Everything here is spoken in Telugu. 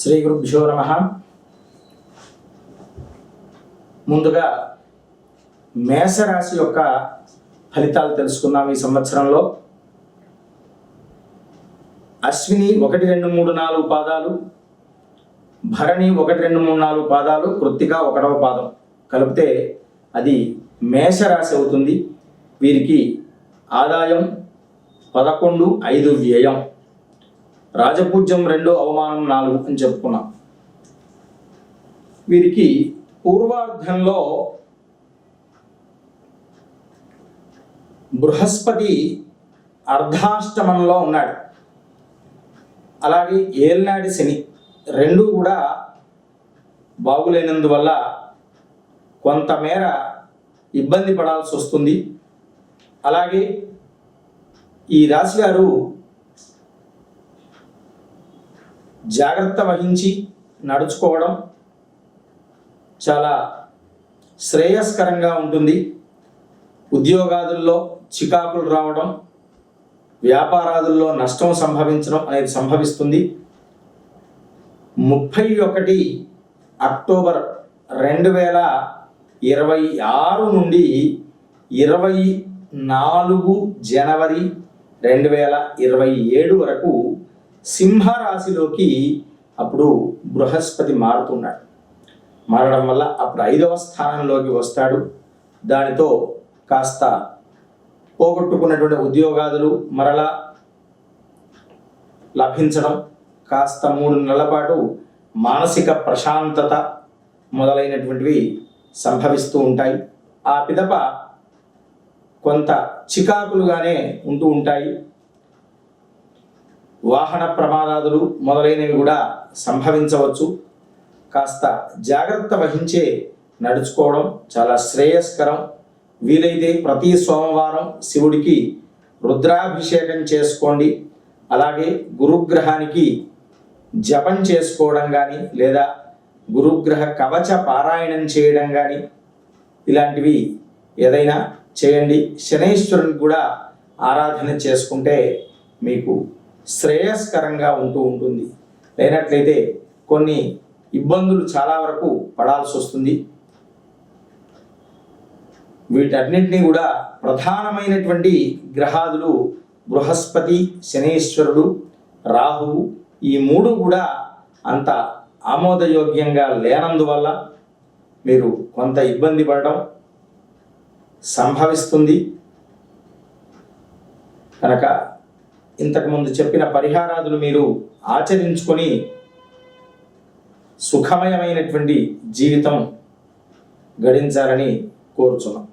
శ్రీ గురుభ్యో నమః. ముందుగా మేషరాశి యొక్క ఫలితాలు తెలుసుకుందాం. ఈ సంవత్సరంలో అశ్విని 1, 2, 3, 4 పాదాలు, భరణి 1, 2, 3, 4 పాదాలు, కృత్తిక 1వ పాదం కలిపితే అది మేషరాశి అవుతుంది. వీరికి ఆదాయం 11, 5 వ్యయం, రాజపూజ్యం 2, అవమానం 4 అని చెప్పుకున్నాం. వీరికి పూర్వార్ధంలో బృహస్పతి అర్ధాష్టమంలో ఉన్నాడు. అలాగే ఏల్నాడి శని రెండు కూడా బాగులేనందువల్ల కొంతమేర ఇబ్బంది పడాల్సి వస్తుంది. అలాగే ఈ రాశి వారు జాగ్రత్త వహించి నడుచుకోవడం చాలా శ్రేయస్కరంగా ఉంటుంది. ఉద్యోగాదుల్లో చికాకులు రావడం, వ్యాపారాదుల్లో నష్టం సంభవించడం అనేది సంభవిస్తుంది. 31 అక్టోబర్ 2026 నుండి 24 జనవరి 2027 వరకు సింహరాశిలోకి అప్పుడు బృహస్పతి మారుతున్నాడు. మారడం వల్ల అప్పుడు 5వ స్థానంలోకి వస్తాడు. దానితో కాస్త పోగొట్టుకున్నటువంటి ఉద్యోగాదులు మరలా లభించడం, కాస్త 3 నెలల పాటు మానసిక ప్రశాంతత మొదలైనటువంటివి సంభవిస్తూ ఉంటాయి. ఆ పిదప కొంత చికాకులుగానే ఉంటూ ఉంటాయి. వాహన ప్రమాదాదులు మొదలైనవి కూడా సంభవించవచ్చు. కాస్త జాగ్రత్త వహించే నడుచుకోవడం చాలా శ్రేయస్కరం. వీలైతే ప్రతి సోమవారం శివుడికి రుద్రాభిషేకం చేసుకోండి. అలాగే గురుగ్రహానికి జపం చేసుకోవడం కానీ లేదా గురుగ్రహ కవచ పారాయణం చేయడం కానీ ఇలాంటివి ఏదైనా చేయండి. శనైశ్వరునికి కూడా ఆరాధన చేసుకుంటే మీకు శ్రేయస్కరంగా ఉంటూ ఉంటుంది. లేనట్లయితే కొన్ని ఇబ్బందులు చాలా వరకు పడాల్సి వస్తుంది. వీటన్నింటినీ కూడా ప్రధానమైనటువంటి గ్రహాదులు బృహస్పతి, శనీశ్వరుడు, రాహువు ఈ 3 కూడా అంత ఆమోదయోగ్యంగా లేనందువల్ల మీరు కొంత ఇబ్బంది పడడం సంభవిస్తుంది. కనుక ఇంతకుముందు చెప్పిన పరిహారాదులు మీరు ఆచరించుకొని సుఖమయమైనటువంటి జీవితం గడించాలని కోరుచున్నాం.